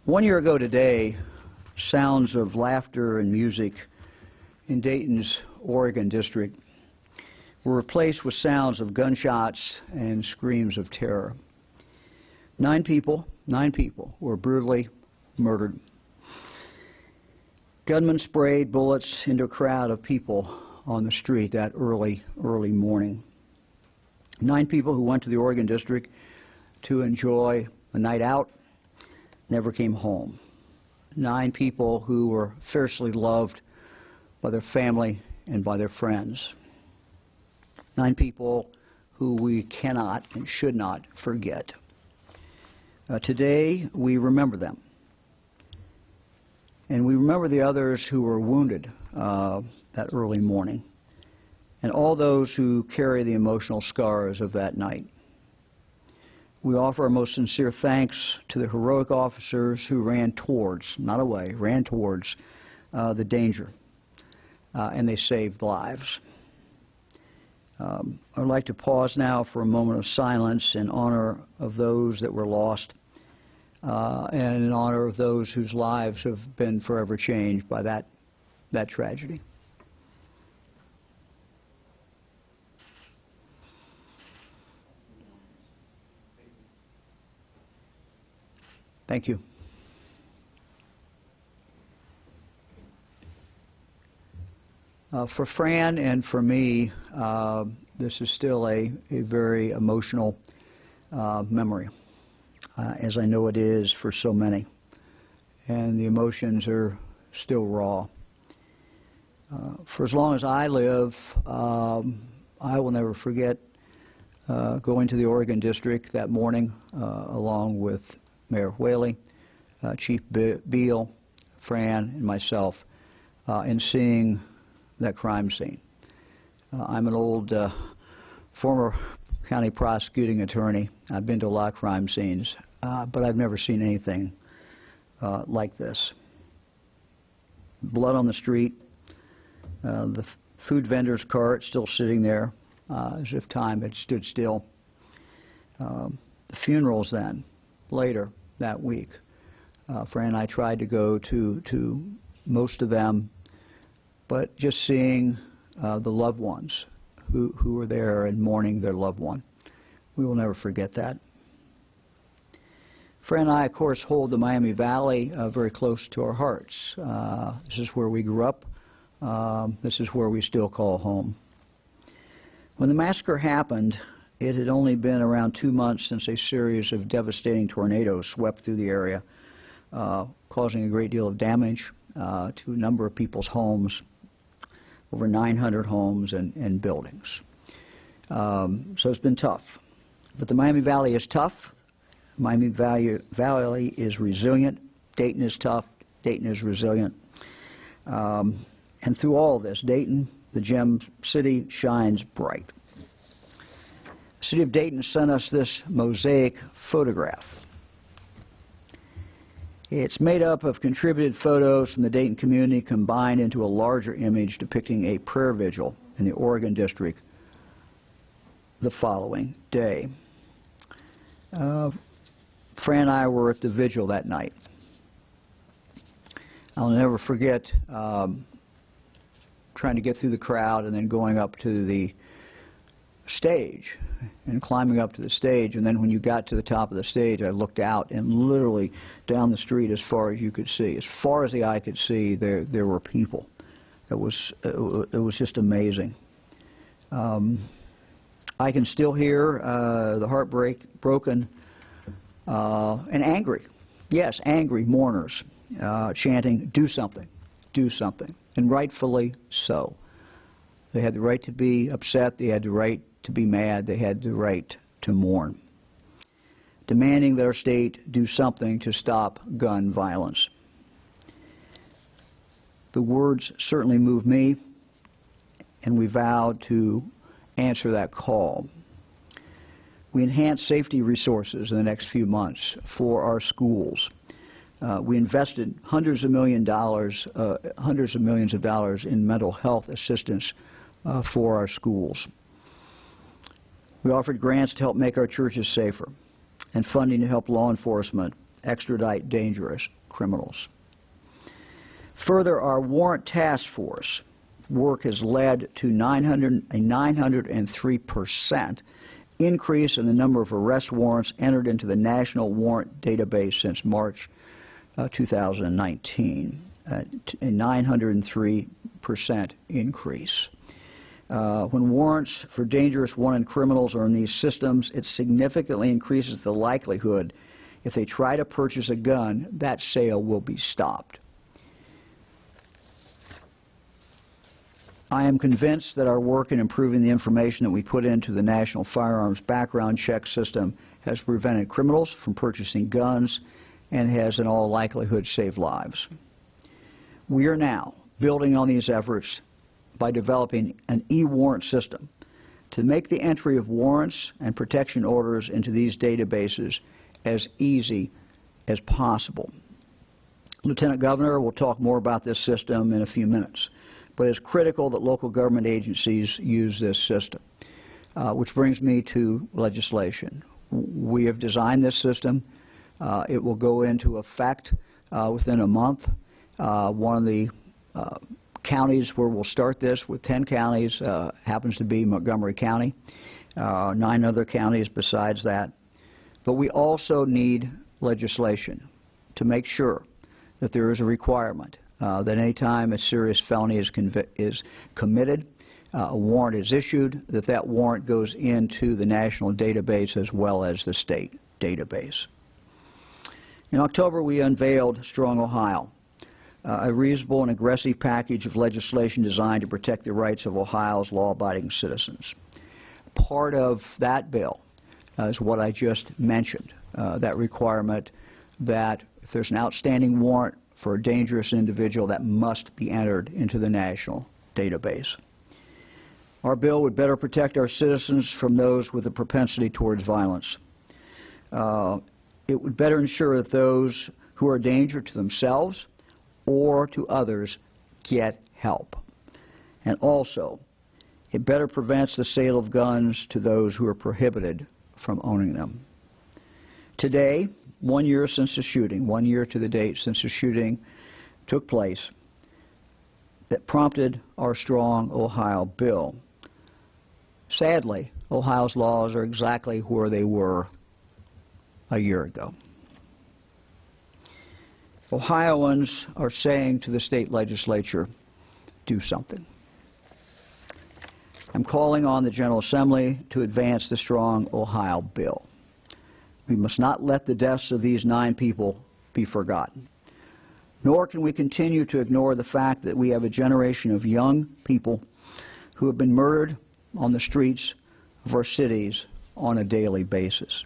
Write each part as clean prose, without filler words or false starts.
1 year ago today, sounds of laughter and music in Dayton's Oregon district were replaced with sounds of gunshots and screams of terror. 9 people were brutally murdered. Gunmen sprayed bullets into a crowd of people on the street that early morning. 9 people who went to the Oregon district to enjoy a night out never came home. 9 people who were fiercely loved by their family and by their friends. 9 people who we cannot and should not forget. Today, we remember them. And we remember the others who were wounded that early morning, and all those who carry the emotional scars of that night. We offer our most sincere thanks to the heroic officers who ran towards, not away, ran towards the danger, and they saved lives. I'd like to pause now for a moment of silence in honor of those that were lost and in honor of those whose lives have been forever changed by that tragedy. Thank you. For Fran and for me, this is still a very emotional memory, as I know it is for so many. And the emotions are still raw. For as long as I live, I will never forget going to the Oregon district that morning along with Mayor Whaley, Chief Beal, Fran, and myself, and seeing that crime scene. I'm an old former county prosecuting attorney. I've been to a lot of crime scenes, but I've never seen anything like this. Blood on the street, the food vendor's cart still sitting there as if time had stood still. The funerals then, later that week. Fran and I tried to go to most of them, but just seeing the loved ones who were there and mourning their loved one, we will never forget that. Fran and I, of course, hold the Miami Valley very close to our hearts. This is where we grew up. This is where we still call home. When the massacre happened, it had only been around 2 months since a series of devastating tornadoes swept through the area, causing a great deal of damage to a number of people's homes, over 900 homes and buildings. So it's been tough. But the Miami Valley is tough. Miami Valley is resilient. Dayton is tough. Dayton is resilient. And through all of this, Dayton, the gem city, shines bright. The city of Dayton sent us this mosaic photograph. It's made up of contributed photos from the Dayton community combined into a larger image depicting a prayer vigil in the Oregon district the following day. Fran and I were at the vigil that night. I'll never forget trying to get through the crowd and then going up to the stage and climbing up to the stage, and then when you got to the top of the stage, I looked out, and literally down the street as far as you could see, as far as the eye could see, there were people. It was just amazing. I can still hear the heartbroken and angry, yes, angry mourners chanting, "Do something, do something," and rightfully so. They had the right to be upset. They had the right to be mad. They had the right to mourn, demanding that our state do something to stop gun violence. The words certainly moved me, and we vowed to answer that call. We enhanced safety resources in the next few months for our schools. We invested hundreds of millions of dollars in mental health assistance for our schools. We offered grants to help make our churches safer and funding to help law enforcement extradite dangerous criminals. Further, our warrant task force work has led to a 903% increase in the number of arrest warrants entered into the National Warrant Database since March 2019, a 903% increase. When warrants for dangerous wanted criminals are in these systems, it significantly increases the likelihood if they try to purchase a gun, that sale will be stopped. I am convinced that our work in improving the information that we put into the National Firearms Background Check System has prevented criminals from purchasing guns and has in all likelihood saved lives. We are now building on these efforts by developing an e-warrant system to make the entry of warrants and protection orders into these databases as easy as possible. Lieutenant Governor will talk more about this system in a few minutes, but it's critical that local government agencies use this system, which brings me to legislation. We have designed this system. It will go into effect within a month. One of the counties where we'll start this, with 10 counties, happens to be Montgomery County, 9 other counties besides that. But we also need legislation to make sure that there is a requirement that any time a serious felony is committed, a warrant is issued, that warrant goes into the national database as well as the state database. In October, we unveiled Strong Ohio, a reasonable and aggressive package of legislation designed to protect the rights of Ohio's law-abiding citizens. Part of that bill is what I just mentioned, that requirement that if there's an outstanding warrant for a dangerous individual, that must be entered into the national database. Our bill would better protect our citizens from those with a propensity towards violence. It would better ensure that those who are a danger to themselves or to others get help. And also, it better prevents the sale of guns to those who are prohibited from owning them. Today, 1 year since the shooting, 1 year to the date since the shooting took place, that prompted our Strong Ohio bill. Sadly, Ohio's laws are exactly where they were a year ago. Ohioans are saying to the state legislature, do something. I'm calling on the General Assembly to advance the Strong Ohio bill. We must not let the deaths of these 9 people be forgotten. Nor can we continue to ignore the fact that we have a generation of young people who have been murdered on the streets of our cities on a daily basis.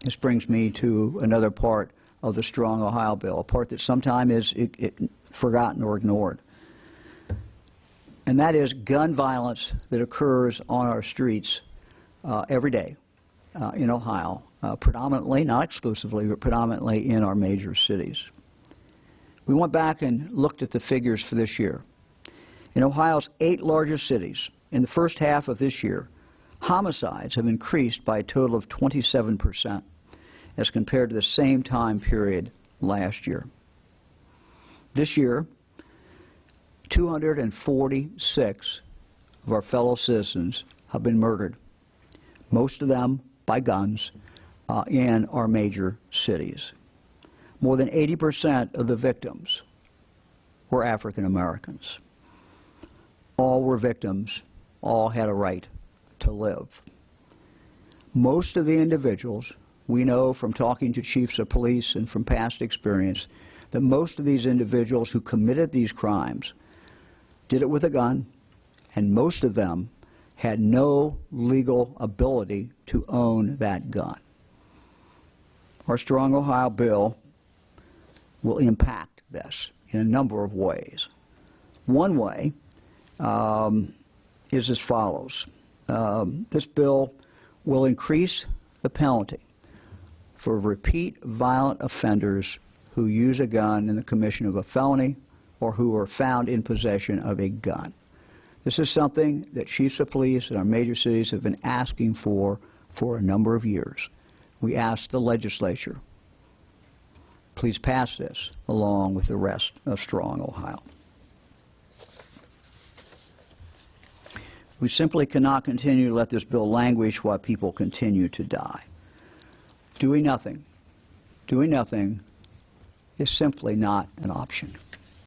This brings me to another part of the Strong Ohio bill, a part that sometimes is forgotten or ignored. And that is gun violence that occurs on our streets every day in Ohio, predominantly, not exclusively, but predominantly in our major cities. We went back and looked at the figures for this year. In Ohio's 8 largest cities, in the first half of this year, homicides have increased by a total of 27% as compared to the same time period last year. This year, 246 of our fellow citizens have been murdered, most of them by guns, in our major cities. More than 80% of the victims were African Americans. All were victims, all had a right to live. Most of the individuals, we know from talking to chiefs of police and from past experience, that most of these individuals who committed these crimes did it with a gun, and most of them had no legal ability to own that gun. Our Strong Ohio bill will impact this in a number of ways. One way is as follows. This bill will increase the penalty for repeat violent offenders who use a gun in the commission of a felony or who are found in possession of a gun. This is something that chiefs of police in our major cities have been asking for a number of years. We asked the legislature, please pass this along with the rest of Strong, Ohio. We simply cannot continue to let this bill languish while people continue to die. Doing nothing is simply not an option.